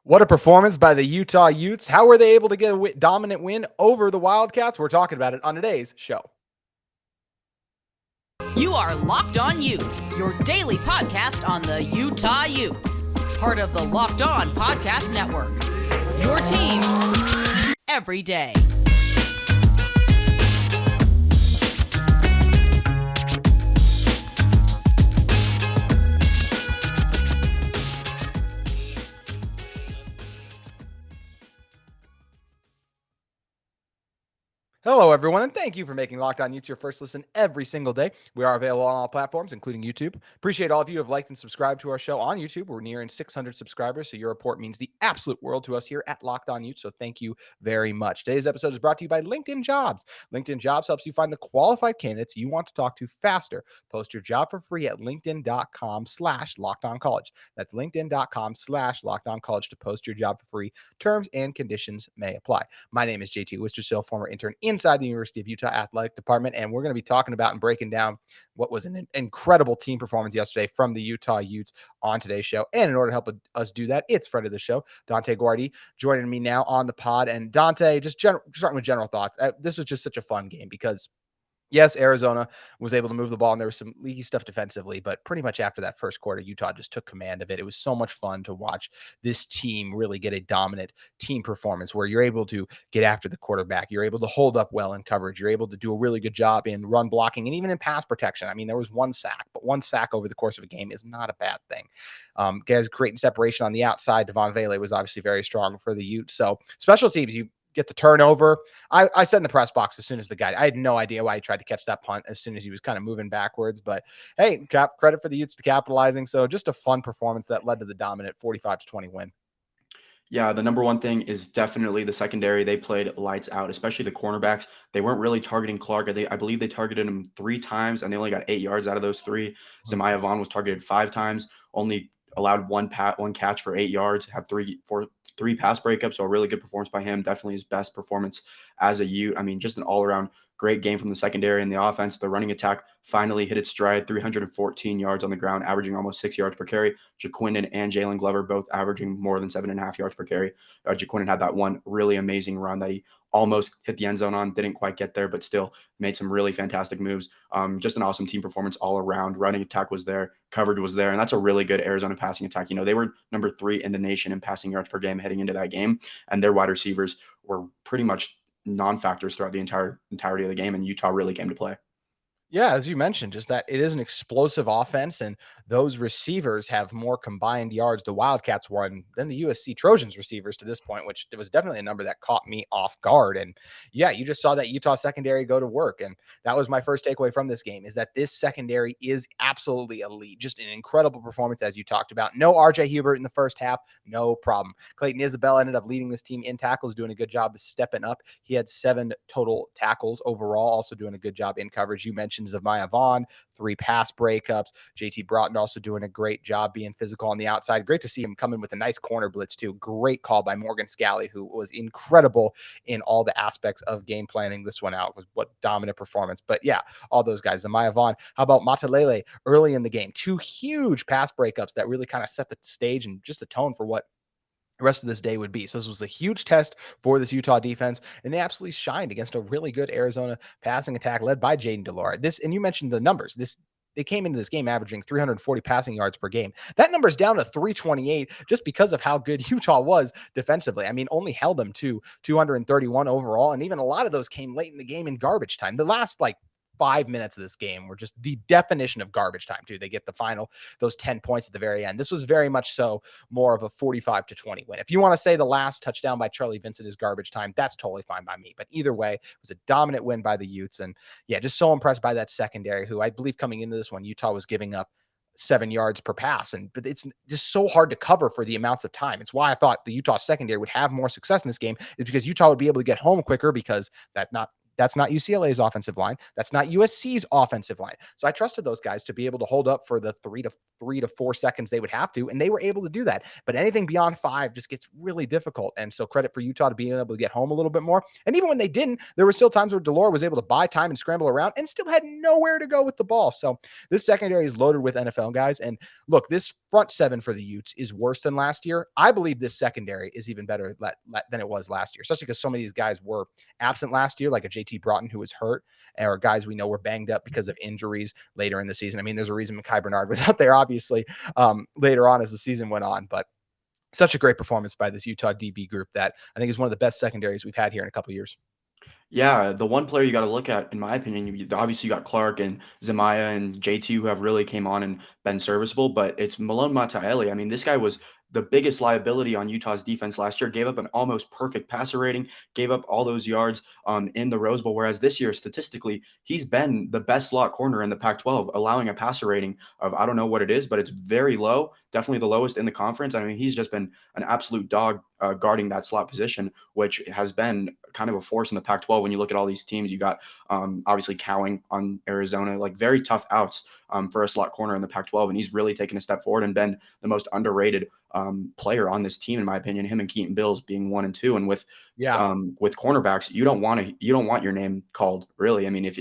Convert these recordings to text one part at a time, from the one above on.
What a performance by the Utah Utes. How were they able to get a dominant win over the Wildcats? We're talking about it on today's show. You are Locked On Utes, your daily podcast on the Utah Utes. Part of the Locked On Podcast Network. Your team every day. Hello, everyone, and thank you for making Locked On Utes your first listen every single day. We are available on all platforms, including YouTube. Appreciate all of you who have liked and subscribed to our show on YouTube. We're nearing 600 subscribers, so your report means the absolute world to us here at Locked On Utes, so thank you very much. Today's episode is brought to you by LinkedIn Jobs. LinkedIn Jobs helps you find the qualified candidates you want to talk to faster. Post your job for free at linkedin.com/LockedOnCollege. That's linkedin.com/LockedOnCollege to post your job for free. Terms and conditions may apply. My name is JT Wistrcill, former intern inside the University of Utah Athletic Department, and we're going to be talking about and breaking down what was an incredible team performance yesterday from the Utah Utes on today's show. And in order to help us do that, it's friend of the show, Dante Guardi, joining me now on the pod. And Dante, just starting with general thoughts. This was just such a fun game because yes, Arizona was able to move the ball, and there was some leaky stuff defensively, but pretty much after that first quarter, Utah just took command of it. It was so much fun to watch this team really get a dominant team performance where you're able to get after the quarterback. You're able to hold up well in coverage. You're able to do a really good job in run blocking and even in pass protection. I mean, there was one sack, but one sack over the course of a game is not a bad thing. Guys creating separation on the outside. Devon Vele was obviously very strong for the Utes. So special teams, you get the turnover. I said in the press box as soon as I had no idea why he tried to catch that punt as soon as he was kind of moving backwards. But hey, credit for the Utes to capitalizing. So just a fun performance that led to the dominant 45-20 win. Yeah, the number one thing is definitely the secondary. They played lights out, especially the cornerbacks. They weren't really targeting Clark. I believe they targeted him 3 times, and they only got 8 yards out of those 3. Zemaiah Vaughn was targeted 5 times, only allowed one catch for 8 yards, had three pass breakups. So a really good performance by him. Definitely his best performance as a Ute. I mean, just an all-around great game from the secondary and the offense. The running attack finally hit its stride, 314 yards on the ground, averaging almost 6 yards per carry. Jaquindon and Jalen Glover both averaging more than 7.5 yards per carry. Jaquindon had that one really amazing run that he almost hit the end zone on, didn't quite get there, but still made some really fantastic moves. Just an awesome team performance all around. Running attack was there, coverage was there, and that's a really good Arizona passing attack. You know, they were number 3 in the nation in passing yards per game heading into that game, and their wide receivers were pretty much non-factors throughout the entirety of the game, and Utah really came to play. Yeah, as you mentioned, just that it is an explosive offense, and those receivers have more combined yards the Wildcats won than the USC Trojans receivers to this point, which was definitely a number that caught me off guard. And yeah, you just saw that Utah secondary go to work. And that was my first takeaway from this game, is that this secondary is absolutely elite. Just an incredible performance, as you talked about. No RJ Hubert in the first half, no problem. Clayton Isabel ended up leading this team in tackles, doing a good job of stepping up. He had 7 total tackles overall, also doing a good job in coverage. You mentioned Zemaiah Vaughn, 3 pass breakups. JT Broughton also doing a great job being physical on the outside. Great to see him come in with a nice corner blitz too. Great call by Morgan Scalley, who was incredible in all the aspects of game planning this one out. Was what dominant performance. But yeah, all those guys. Zemaiah Vaughn. How about Matalele early in the game? 2 huge pass breakups that really kind of set the stage and just the tone for what the rest of this day would be. So this was a huge test for this Utah defense, and they absolutely shined against a really good Arizona passing attack led by Jayden De Laura. And you mentioned the numbers. They came into this game averaging 340 passing yards per game. That number's down to 328 just because of how good Utah was defensively. I mean, only held them to 231 overall, and even a lot of those came late in the game in garbage time. The last 5 minutes of this game were just the definition of garbage time too. They get those 10 points at the very end. This was very much so more of a 45-20 win. If you want to say the last touchdown by Charlie Vincent is garbage time, that's totally fine by me. But either way, it was a dominant win by the Utes. And yeah, just so impressed by that secondary, who I believe coming into this one, Utah was giving up 7 yards per pass. But it's just so hard to cover for the amounts of time. It's why I thought the Utah secondary would have more success in this game, is because Utah would be able to get home quicker, because that That's not UCLA's offensive line. That's not USC's offensive line. So I trusted those guys to be able to hold up for the 3 to 4 seconds they would have to, and they were able to do that. But anything beyond 5 just gets really difficult. And so credit for Utah to being able to get home a little bit more. And even when they didn't, there were still times where De Laura was able to buy time and scramble around and still had nowhere to go with the ball. So this secondary is loaded with NFL guys. And look, this front seven for the Utes is worse than last year. I believe this secondary is even better than it was last year, especially because some of these guys were absent last year, like a JT Broughton who was hurt, or guys we know were banged up because of injuries later in the season. I mean, there's a reason Mekhi Bernard was out there, obviously, later on as the season went on, but such a great performance by this Utah DB group that I think is one of the best secondaries we've had here in a couple of years. Yeah, the one player you got to look at, in my opinion, obviously you got Clark and Zemaya and JT who have really came on and been serviceable, but it's Malone Mataele. I mean, this guy was the biggest liability on Utah's defense last year. Gave up an almost perfect passer rating, gave up all those yards in the Rose Bowl. Whereas this year, statistically, he's been the best slot corner in the Pac-12, allowing a passer rating of I don't know what it is, but it's very low, definitely the lowest in the conference. I mean, he's just been an absolute dog guarding that slot position, which has been kind of a force in the Pac-12. When you look at all these teams, you got obviously Cowing on Arizona, like very tough outs for a slot corner in the Pac-12, and he's really taken a step forward and been the most underrated player on this team, in my opinion. Him and Keaton Bills being 1 and 2, and with cornerbacks, you don't want your name called, really. I mean, if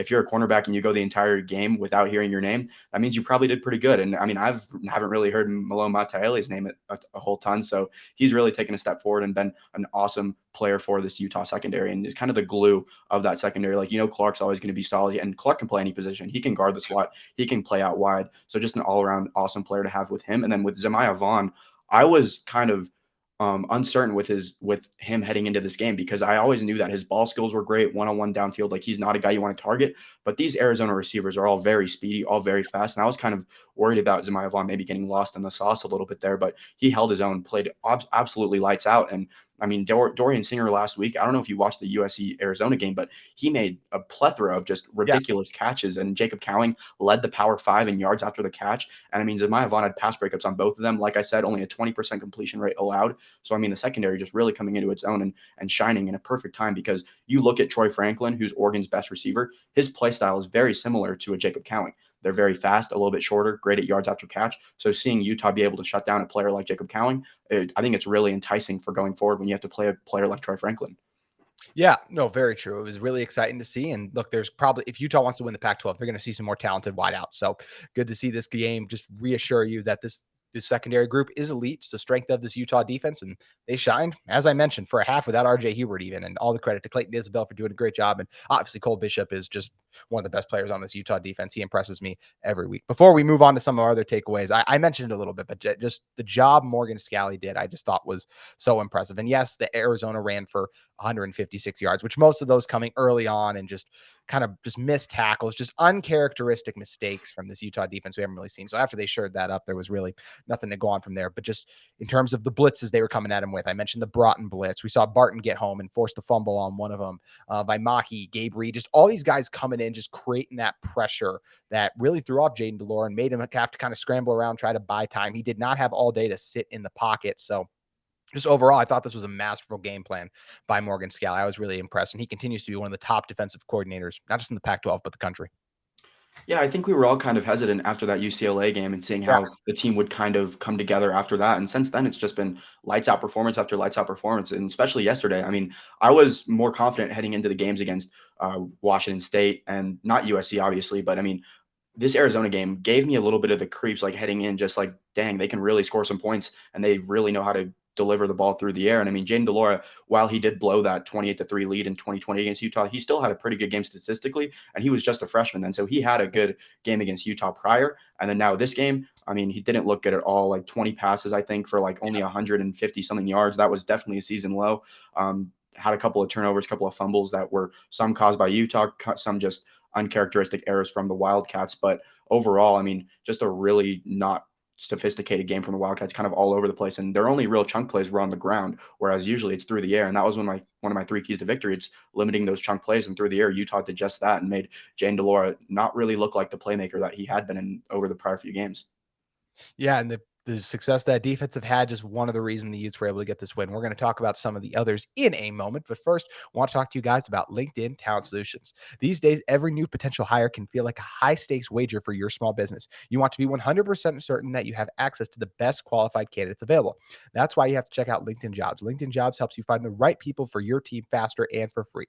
you're a cornerback and you go the entire game without hearing your name, that means you probably did pretty good. And I mean, haven't really heard Malone Mataele's name a whole ton, so he's really taken a step forward and been an awesome player for this Utah secondary, and is kind of the glue of that secondary. Like, Clark's always going to be solid, and Clark can play any position. He can guard the slot, he can play out wide. So just an all-around awesome player to have with him. And then with Zemaya Vaughn, I was kind of uncertain with him heading into this game, because I always knew that his ball skills were great, one-on-one downfield. Like, he's not a guy you want to target, but these Arizona receivers are all very speedy, all very fast. And I was kind of worried about Zemaya Vaughn maybe getting lost in the sauce a little bit there, but he held his own, played absolutely lights out. And I mean, Dorian Singer last week, I don't know if you watched the USC Arizona game, but he made a plethora of just ridiculous catches. And Jacob Cowing led the Power 5 in yards after the catch. And I mean, Zemaya Vaughn had pass breakups on both of them. Like I said, only a 20% completion rate allowed. So I mean, the secondary just really coming into its own and shining in a perfect time, because you look at Troy Franklin, who's Oregon's best receiver. His play style is very similar to a Jacob Cowing. They're very fast, a little bit shorter, great at yards after catch. So seeing Utah be able to shut down a player like Jacob Cowing, I think it's really enticing for going forward when you have to play a player like Troy Franklin. Yeah, no, very true. It was really exciting to see. And look, there's probably, if Utah wants to win the Pac-12, they're going to see some more talented wideouts. So good to see this game just reassure you that this secondary group is elite. It's the strength of this Utah defense, and they shined, as I mentioned, for a half without RJ Hubert even. And all the credit to Clayton Isabel for doing a great job. And obviously Cole Bishop is just one of the best players on this Utah defense. He impresses me every week. Before we move on to some of our other takeaways, I mentioned it a little bit, but just the job Morgan Scalley did, I just thought was so impressive. And yes, the Arizona ran for 156 yards, which most of those coming early on and just kind of just missed tackles, just uncharacteristic mistakes from this Utah defense we haven't really seen. So after they shored that up, there was really nothing to go on from there. But just in terms of the blitzes they were coming at him with, I mentioned the Broughton blitz. We saw Barton get home and force the fumble on one of them by Mahi, Gabe Reed, just all these guys coming in, just creating that pressure that really threw off Jayden De Laura and made him have to kind of scramble around, try to buy time. He did not have all day to sit in the pocket. So just overall, I thought this was a masterful game plan by Morgan Scalley. I was really impressed, and he continues to be one of the top defensive coordinators, not just in the Pac-12, but the country. Yeah, I think we were all kind of hesitant after that UCLA game and seeing how the team would kind of come together after that. And since then, it's just been lights out performance after lights out performance. And especially yesterday, I mean, I was more confident heading into the games against Washington State and not USC, obviously. But I mean, this Arizona game gave me a little bit of the creeps, like heading in, just like, dang, they can really score some points and they really know how to deliver the ball through the air. And I mean, Jayden De Laura, while he did blow that 28-3 lead in 2020 against Utah, he still had a pretty good game statistically, and he was just a freshman then. So he had a good game against Utah prior. And then now this game, I mean, he didn't look good at all, like 20 passes, I think, for like only 150 something yards. That was definitely a season low. Had a couple of turnovers, a couple of fumbles that were some caused by Utah, some just uncharacteristic errors from the Wildcats. But overall, I mean, just a really not sophisticated game from the Wildcats, kind of all over the place. And their only real chunk plays were on the ground, whereas usually it's through the air. And that was one of my 3 keys to victory. It's limiting those chunk plays, and through the air, Utah did just that and made Jayden De Laura not really look like the playmaker that he had been in over the prior few games. Yeah, and the the success that defense have had, just one of the reasons the Utes were able to get this win. We're going to talk about some of the others in a moment, but first, I want to talk to you guys about LinkedIn Talent Solutions. These days, every new potential hire can feel like a high-stakes wager for your small business. You want to be 100% certain that you have access to the best qualified candidates available. That's why you have to check out LinkedIn Jobs. LinkedIn Jobs helps you find the right people for your team faster and for free.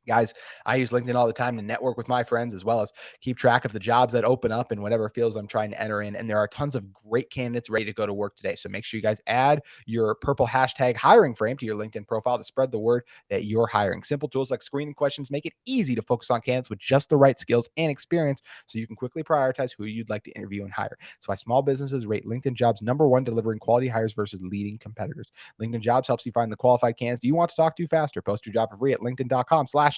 Guys, I use LinkedIn all the time to network with my friends as well as keep track of the jobs that open up in whatever fields I'm trying to enter in. And there are tons of great candidates ready to go to work today. So make sure you guys add your purple hashtag hiring frame to your LinkedIn profile to spread the word that you're hiring. Simple tools like screening questions make it easy to focus on candidates with just the right skills and experience so you can quickly prioritize who you'd like to interview and hire. That's why small businesses rate LinkedIn Jobs #1 delivering quality hires versus leading competitors. LinkedIn Jobs helps you find the qualified candidates you want to talk to faster. Post your job for free at linkedin.com/lockedoncollege.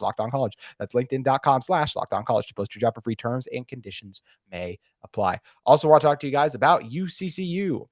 That's linkedin.com/lockedoncollege to post your job for free. Terms and conditions may apply. Also, want to talk to you guys about UCCU.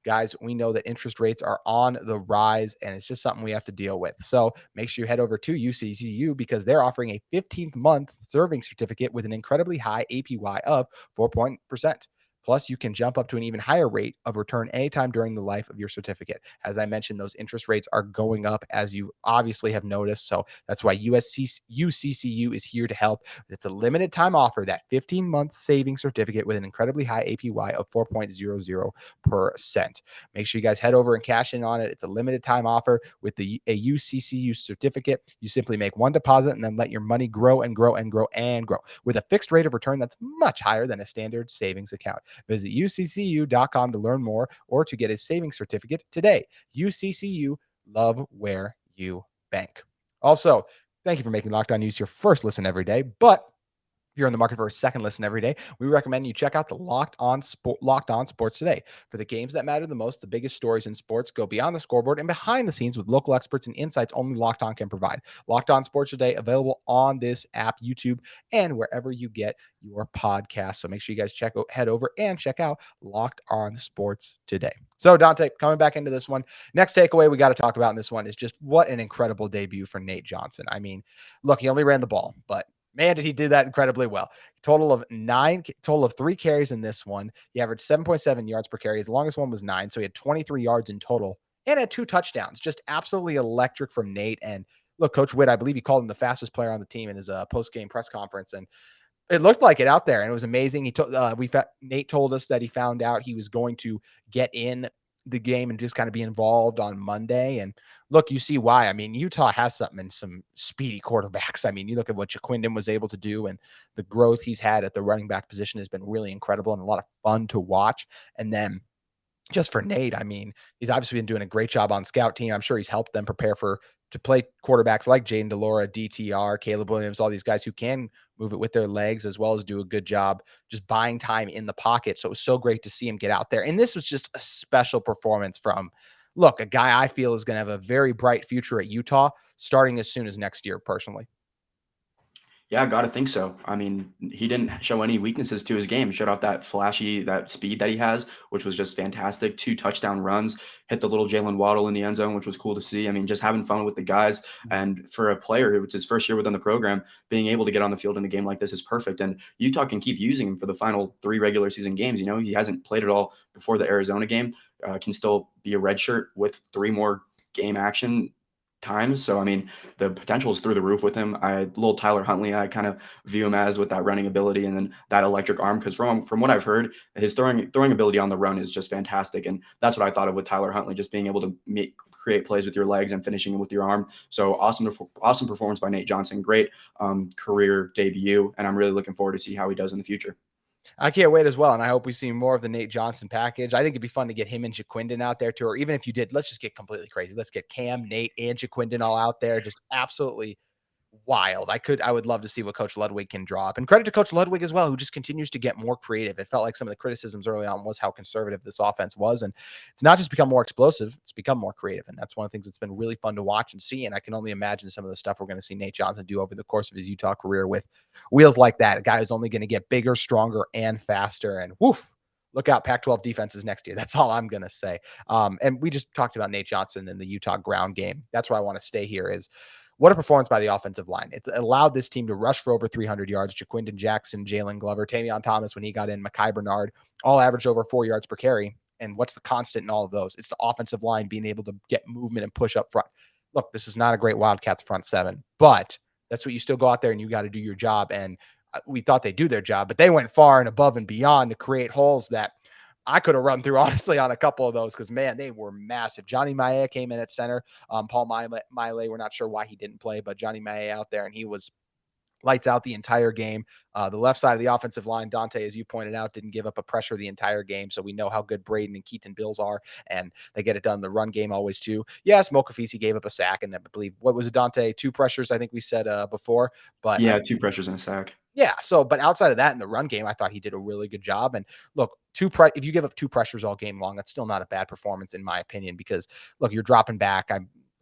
Guys, we know that interest rates are on the rise, and it's just something we have to deal with. So make sure you head over to UCCU because they're offering a 15th month serving certificate with an incredibly high APY of 4%. Plus, you can jump up to an even higher rate of return anytime during the life of your certificate. As I mentioned, those interest rates are going up, as you obviously have noticed. So that's why UCCU is here to help. It's a limited time offer, that 15-month saving certificate with an incredibly high APY of 4.00%. Make sure you guys head over and cash in on it. It's a limited time offer with a UCCU certificate. You simply make one deposit and then let your money grow and grow and grow and grow with a fixed rate of return that's much higher than a standard savings account. Visit uccu.com to learn more or to get a savings certificate today. UCCU, love where you bank. Also, thank you for making Locked On Utes your first listen every day. But if you're in the market for a second listen every day, we recommend you check out the Locked On Sports Today. For the games that matter the most, the biggest stories in sports, go beyond the scoreboard and behind the scenes with local experts and insights only Locked On can provide. Locked On Sports Today, available on this app, YouTube, and wherever you get your podcast. So make sure you guys head over and check out Locked On Sports Today. So Dante, coming back into this one, next takeaway we got to talk about in this one is just what an incredible debut for Nate Johnson. I mean, look, he only ran the ball, but man, did he do that incredibly well. Total of 3 carries in this one. He averaged 7.7 yards per carry. His longest one was 9, so he had 23 yards in total and had 2 touchdowns. Just absolutely electric from Nate. And look, Coach Witt, I believe he called him the fastest player on the team in his post-game press conference. And it looked like it out there, and it was amazing. Nate told us that he found out he was going to get in the game and just kind of be involved on Monday. And look, you see why. I mean, Utah has something in some speedy quarterbacks. I mean, you look at what Jaquindon was able to do, and the growth he's had at the running back position has been really incredible and a lot of fun to watch. And then just for Nate, I mean, he's obviously been doing a great job on scout team. I'm sure he's helped them prepare to play quarterbacks like Jayden De Laura, DTR, Caleb Williams, all these guys who can move it with their legs as well as do a good job just buying time in the pocket. So it was so great to see him get out there. And this was just a special performance from, look, a guy I feel is going to have a very bright future at Utah starting as soon as next year, personally. Yeah, gotta think so. I mean, he didn't show any weaknesses to his game. He showed off that speed that he has, which was just fantastic. 2 touchdown runs, hit the little Jalen Waddle in the end zone, which was cool to see. I mean, just having fun with the guys. And for a player who it's his first year within the program, being able to get on the field in a game like this is perfect. And Utah can keep using him for the final 3 regular season games. You know, he hasn't played at all before the Arizona game. Can still be a redshirt with 3 more game action times. So, I mean, the potential is through the roof with him. Little Tyler Huntley, I kind of view him as with that running ability and then that electric arm. Because from what I've heard, his throwing ability on the run is just fantastic. And that's what I thought of with Tyler Huntley, just being able to create plays with your legs and finishing it with your arm. So awesome performance by Nate Johnson. Great career debut. And I'm really looking forward to see how he does in the future. I can't wait as well, and I hope we see more of the Nate Johnson package. I think it'd be fun to get him and Jaquindon out there too, or even if you did, let's just get completely crazy. Let's get Cam, Nate, and Jaquindon all out there, just absolutely wild. I would love to see what Coach Ludwig can draw up. And credit to Coach Ludwig as well, who just continues to get more creative. It felt like some of the criticisms early on was how conservative this offense was. And it's not just become more explosive, it's become more creative. And that's one of the things that's been really fun to watch and see. And I can only imagine some of the stuff we're going to see Nate Johnson do over the course of his Utah career with wheels like that. A guy who's only going to get bigger, stronger, and faster. And woof, look out Pac-12 defenses next year. That's all I'm going to say. And we just talked about Nate Johnson in the Utah ground game. That's where I want to stay here is what a performance by the offensive line. It's allowed this team to rush for over 300 yards. Jaquindon Jackson, Jalen Glover, Tavion Thomas when he got in, Mekhi Bernard, all averaged over 4 yards per carry. And what's the constant in all of those? It's the offensive line being able to get movement and push up front. Look, this is not a great Wildcats front seven, but that's what you still go out there and you got to do your job. And we thought they'd do their job, but they went far and above and beyond to create holes that I could have run through, honestly, on a couple of those because, man, they were massive. Johnny Maea came in at center. Paul Miley, we're not sure why he didn't play, but Johnny Maea out there, and he was lights out the entire game. The left side of the offensive line, Dante, as you pointed out, didn't give up a pressure the entire game. So we know how good Braden and Keaton Bills are, and they get it done in the run game always too. Yes, Mokafisi gave up a sack, and I believe, what was it, Dante? 2 pressures, I think we said before. But Yeah, 2 pressures and a sack. yeah. So, but outside of that, in the run game, I thought he did a really good job. And look, if you give up 2 pressures all game long, that's still not a bad performance in my opinion. Because look, you're dropping back.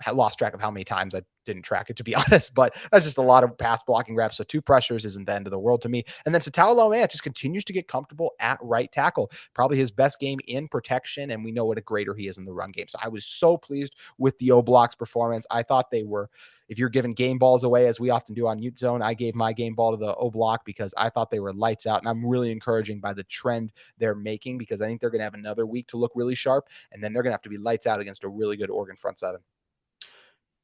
I lost track of how many times I didn't track it, to be honest, but that's just a lot of pass blocking reps. So 2 pressures isn't the end of the world to me. And then Satao just continues to get comfortable at right tackle, probably his best game in protection. And we know what a grader he is in the run game. So I was so pleased with the O-Block's performance. I thought they were, if you're giving game balls away, as we often do on UteZone, I gave my game ball to the O-Block because I thought they were lights out. And I'm really encouraging by the trend they're making, because I think they're going to have another week to look really sharp. And then they're going to have to be lights out against a really good Oregon front seven.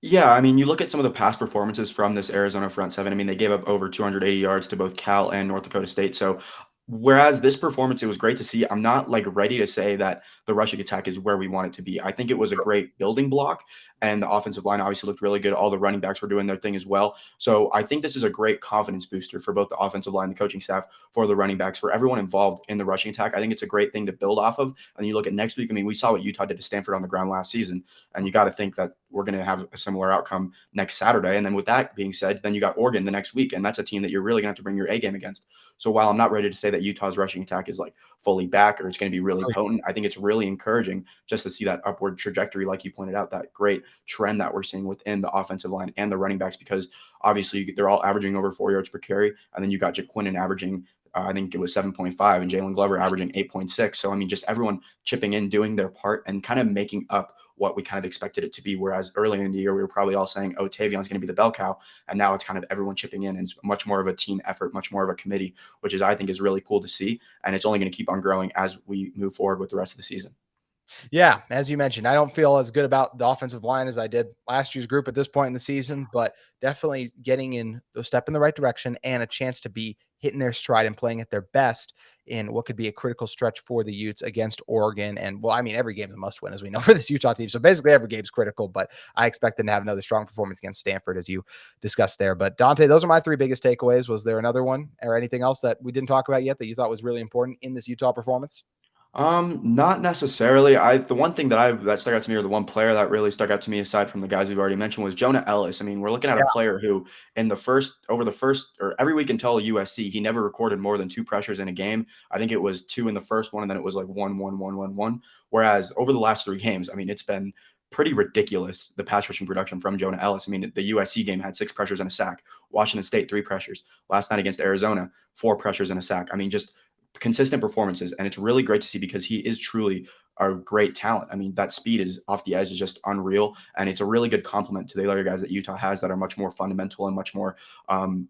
Yeah, I mean, you look at some of the past performances from this Arizona front seven. I mean, they gave up over 280 yards to both Cal and North Dakota State. So, whereas this performance, it was great to see. I'm not like ready to say that the rushing attack is where we want it to be. I think it was a great building block, and the offensive line obviously looked really good. All the running backs were doing their thing as well. So, I think this is a great confidence booster for both the offensive line, the coaching staff, for the running backs, for everyone involved in the rushing attack. I think it's a great thing to build off of. And you look at next week. I mean, we saw what Utah did to Stanford on the ground last season, and you got to think that we're going to have a similar outcome next Saturday. And then with that being said, then you got Oregon the next week, and that's a team that you're really going to have to bring your A game against. So while I'm not ready to say that Utah's rushing attack is like fully back or it's going to be really potent, I think it's really encouraging just to see that upward trajectory, like you pointed out, that great trend that we're seeing within the offensive line and the running backs, because obviously they're all averaging over 4 yards per carry. And then you got Jaquinnon averaging, I think it was 7.5, and Jalen Glover averaging 8.6. So, I mean, just everyone chipping in, doing their part, and kind of making up what we kind of expected it to be. Whereas earlier in the year, we were probably all saying, oh, Tavion's going to be the bell cow. And now it's kind of everyone chipping in, and it's much more of a team effort, much more of a committee, which is, I think, is really cool to see. And it's only going to keep on growing as we move forward with the rest of the season. Yeah, as you mentioned, I don't feel as good about the offensive line as I did last year's group at this point in the season, but definitely getting in a step in the right direction and a chance to be hitting their stride and playing at their best in what could be a critical stretch for the Utes against Oregon. And, well, I mean, every game is a must win, as we know, for this Utah team. So basically every game is critical, but I expect them to have another strong performance against Stanford, as you discussed there. But Dante, those are my 3 biggest takeaways. Was there another one or anything else that we didn't talk about yet that you thought was really important in this Utah performance? Not necessarily. The one thing that stuck out to me, or the one player that really stuck out to me, aside from the guys we've already mentioned, was Jonah Ellis. I mean, we're looking at a player who, or every week until USC, he never recorded more than 2 pressures in a game. I think it was 2 in the first one, and then it was like 1, 1, 1, 1, 1. Whereas over the last 3 games, I mean, it's been pretty ridiculous, the pass rushing production from Jonah Ellis. I mean, the USC game had 6 pressures and a sack. Washington State, 3 pressures. Last night against Arizona, 4 pressures and a sack. I mean, just consistent performances, and it's really great to see because he is truly a great talent. I mean, that speed is off the edge is just unreal, and it's a really good compliment to the other guys that Utah has that are much more fundamental and much more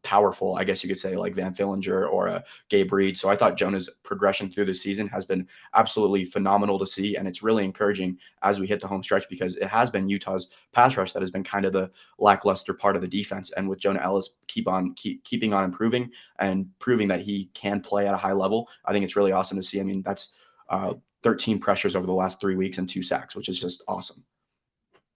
powerful, I guess you could say, like Van Fillinger or Gabe Reed. So I thought Jonah's progression through the season has been absolutely phenomenal to see, and it's really encouraging as we hit the home stretch, because it has been Utah's pass rush that has been kind of the lackluster part of the defense. And with Jonah Ellis keeping on improving and proving that he can play at a high level, I think it's really awesome to see. I mean, that's 13 pressures over the last 3 weeks and 2 sacks, which is just awesome.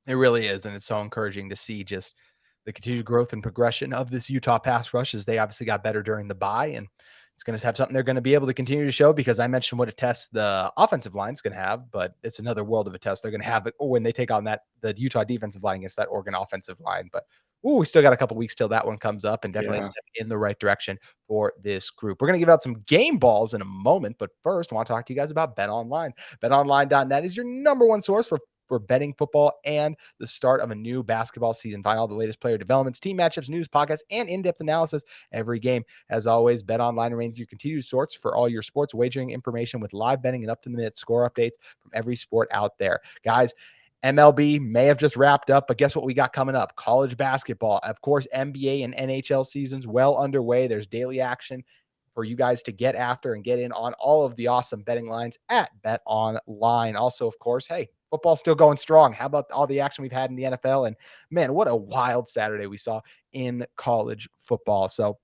It really is, and it's so encouraging to see just the continued growth and progression of this Utah pass rush, as they obviously got better during the bye, and it's going to have something they're going to be able to continue to show, because I mentioned what a test the offensive line is going to have, but it's another world of a test they're going to have when they take on the Utah defensive line against that Oregon offensive line. But we still got a couple weeks till that one comes up, and definitely a step in the right direction for this group. We're going to give out some game balls in a moment, but first I want to talk to you guys about BetOnline. BetOnline.net is your number one source for betting football and the start of a new basketball season. Find all the latest player developments, team matchups, news, podcasts, and in-depth analysis every game. As always, BetOnline remains your continued source for all your sports wagering information, with live betting and up-to-the-minute score updates from every sport out there. Guys, MLB may have just wrapped up, but guess what we got coming up? College basketball. Of course, NBA and NHL seasons well underway. There's daily action for you guys to get after and get in on all of the awesome betting lines at BetOnline. Also, of course, hey, football's still going strong. How about all the action we've had in the NFL? And man, what a wild Saturday we saw in college football. So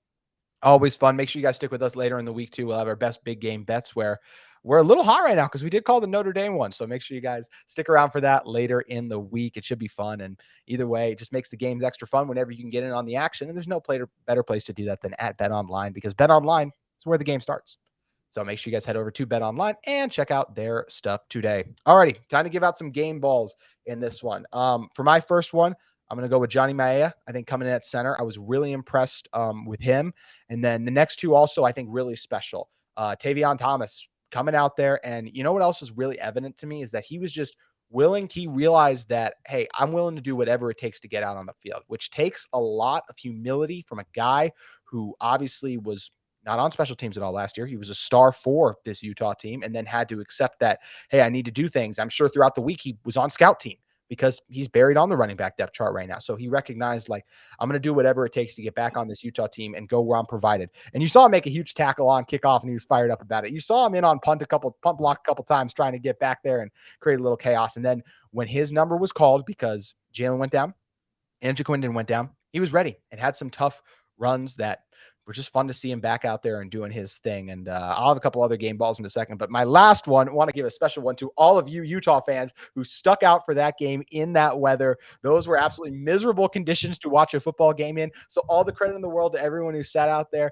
always fun. Make sure you guys stick with us later in the week too. We'll have our best big game bets where we're a little hot right now because we did call the Notre Dame one. So make sure you guys stick around for that later in the week. It should be fun. And either way, it just makes the games extra fun whenever you can get in on the action. And there's no better place to do that than at BetOnline, because BetOnline is where the game starts. So make sure you guys head over to BetOnline and check out their stuff today. Alrighty, time to give out some game balls in this one. For my first one, I'm going to go with Johnny Maea. I think coming in at center, I was really impressed with him. And then the next two also, I think, really special. Tavion Thomas coming out there. And you know what else is really evident to me is that he was just willing. He realized that, hey, I'm willing to do whatever it takes to get out on the field, which takes a lot of humility from a guy who obviously was not on special teams at all last year. He was a star for this Utah team and then had to accept that, hey, I need to do things. I'm sure throughout the week he was on scout team because he's buried on the running back depth chart right now. So he recognized, like, I'm going to do whatever it takes to get back on this Utah team and go where I'm provided. And you saw him make a huge tackle on kickoff, and he was fired up about it. You saw him in on punt block a couple times, trying to get back there and create a little chaos. And then when his number was called, because Jalen went down and Jaquindon went down, he was ready and had some tough runs that were just fun to see him back out there and doing his thing. And I'll have a couple other game balls in a second. But my last one, I want to give a special one to all of you Utah fans who stuck out for that game in that weather. Those were absolutely miserable conditions to watch a football game in. So all the credit in the world to everyone who sat out there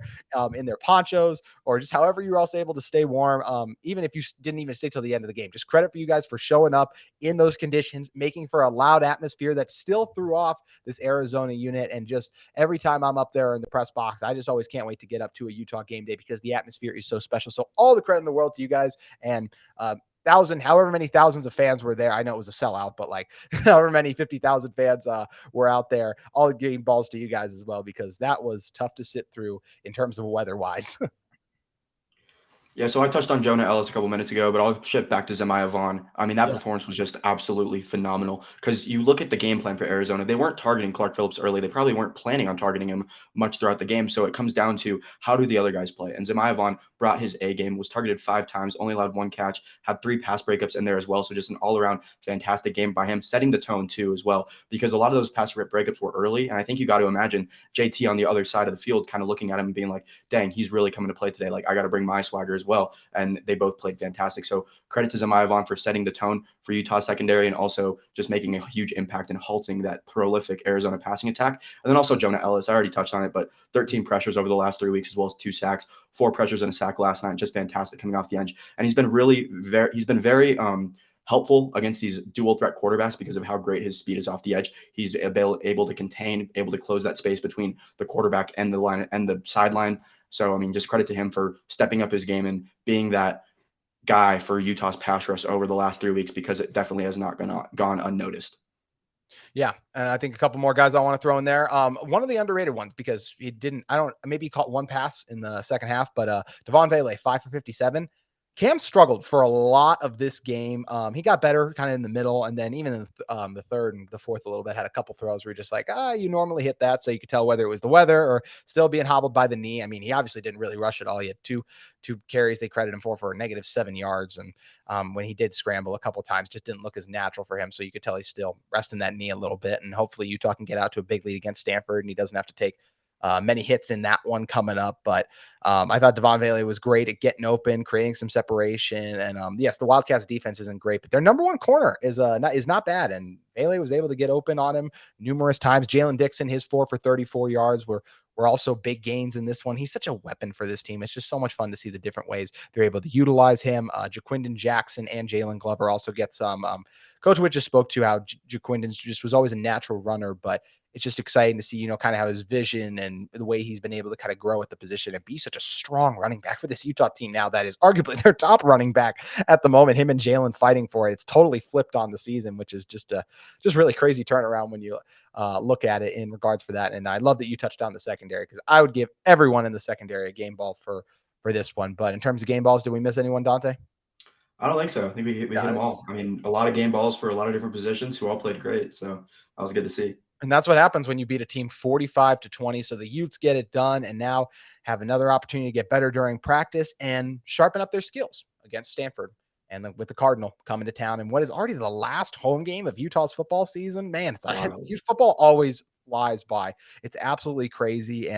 in their ponchos or just however you were also able to stay warm, even if you didn't even stay till the end of the game. Just credit for you guys for showing up in those conditions, making for a loud atmosphere that still threw off this Arizona unit. And just every time I'm up there in the press box, I just always can't wait to get up to a Utah game day because the atmosphere is so special. So all the credit in the world to you guys. And however many thousands of fans were there. I know it was a sellout, but like however many 50,000 fans were out there, all the game balls to you guys as well, because that was tough to sit through in terms of weather wise. Yeah, so I touched on Jonah Ellis a couple minutes ago, but I'll shift back to Zemiah Vaughn. I mean, that Yeah. performance was just absolutely phenomenal because you look at the game plan for Arizona. They weren't targeting Clark Phillips early. They probably weren't planning on targeting him much throughout the game. So it comes down to how do the other guys play? And Zemiah Vaughn brought his A game, was targeted 5 times, only allowed 1 catch, had 3 pass breakups in there as well. So just an all-around fantastic game by him, setting the tone too as well, because a lot of those pass breakups were early. And I think you got to imagine JT on the other side of the field kind of looking at him and being like, dang, he's really coming to play today. Like, I got to bring my swagger as well. And they both played fantastic. So credit to Zemiah Vaughn for setting the tone for Utah secondary and also just making a huge impact in halting that prolific Arizona passing attack. And then also Jonah Ellis, I already touched on it, but 13 pressures over the last 3 weeks, as well as 2 sacks, 4 pressures and a sack last night. Just fantastic coming off the edge. And he's been very helpful against these dual threat quarterbacks because of how great his speed is off the edge. He's able to contain, able to close that space between the quarterback and the line and the sideline. So, I mean, just credit to him for stepping up his game and being that guy for Utah's pass rush over the last 3 weeks, because it definitely has not gone unnoticed. Yeah, and I think a couple more guys I want to throw in there. One of the underrated ones, because maybe he caught 1 pass in the second half, but Devon Vele, 5 for 57. Cam struggled for a lot of this game. He got better kind of in the middle, and then even in the third and the fourth a little bit, had a couple throws where you're just like, you normally hit that, so you could tell whether it was the weather or still being hobbled by the knee. I mean, he obviously didn't really rush at all. He had two carries they credit him for -7 yards, and when he did scramble a couple times, just didn't look as natural for him. So you could tell he's still resting that knee a little bit, and hopefully Utah can get out to a big lead against Stanford, and he doesn't have to take many hits in that one coming up. But I thought Devon Vele was great at getting open, creating some separation. And yes, the Wildcats defense isn't great, but their number one corner is not bad. And Vele was able to get open on him numerous times. Jalen Dixon, his 4 for 34 yards were also big gains in this one. He's such a weapon for this team. It's just so much fun to see the different ways they're able to utilize him. Jaquindon Jackson and Jalen Glover also get some. Coach Witt just spoke to how Jaquindon just was always a natural runner, but it's just exciting to see, kind of how his vision and the way he's been able to kind of grow at the position and be such a strong running back for this Utah team now that is arguably their top running back at the moment. Him and Jalen fighting for it. It's totally flipped on the season, which is just really crazy turnaround when you look at it in regards for that. And I love that you touched on the secondary, because I would give everyone in the secondary a game ball for this one. But in terms of game balls, did we miss anyone, Dante? I don't think so. I think we hit them all. I mean, a lot of game balls for a lot of different positions who all played great. So that was good to see. And that's what happens when you beat a team 45-20. So the Utes get it done and now have another opportunity to get better during practice and sharpen up their skills against Stanford. And then with the Cardinal coming to town and what is already the last home game of Utah's football season, man, Wow. football always flies by. It's absolutely crazy.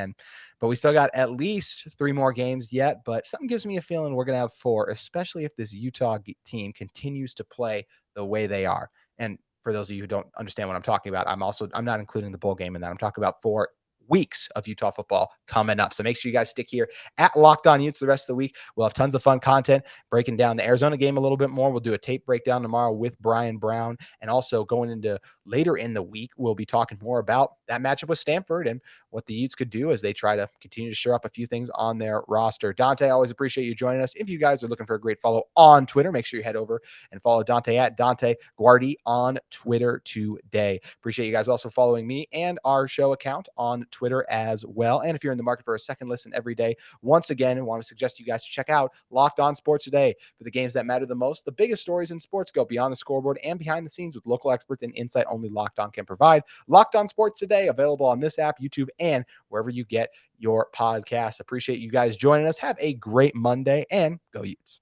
But we still got at least 3 more games yet. But something gives me a feeling we're going to have 4, especially if this Utah team continues to play the way they are. And for those of you who don't understand what I'm talking about, I'm not including the bowl game in that. I'm talking about 4 weeks of Utah football coming up. So make sure you guys stick here at Locked On Utes the rest of the week. We'll have tons of fun content breaking down the Arizona game a little bit more. We'll do a tape breakdown tomorrow with Brian Brown. And also going into later in the week, we'll be talking more about that matchup with Stanford and what the Utes could do as they try to continue to shore up a few things on their roster. Dante, I always appreciate you joining us. If you guys are looking for a great follow on Twitter, make sure you head over and follow Dante at Dante Guardi on Twitter today. Appreciate you guys also following me and our show account on Twitter as well. And if you're in the market for a second listen every day, once again, I want to suggest you guys check out Locked On Sports Today for the games that matter the most. The biggest stories in sports go beyond the scoreboard and behind the scenes with local experts and insight only Locked On can provide. Locked On Sports Today, available on this app, YouTube, and wherever you get your podcasts. Appreciate you guys joining us. Have a great Monday and go Utes.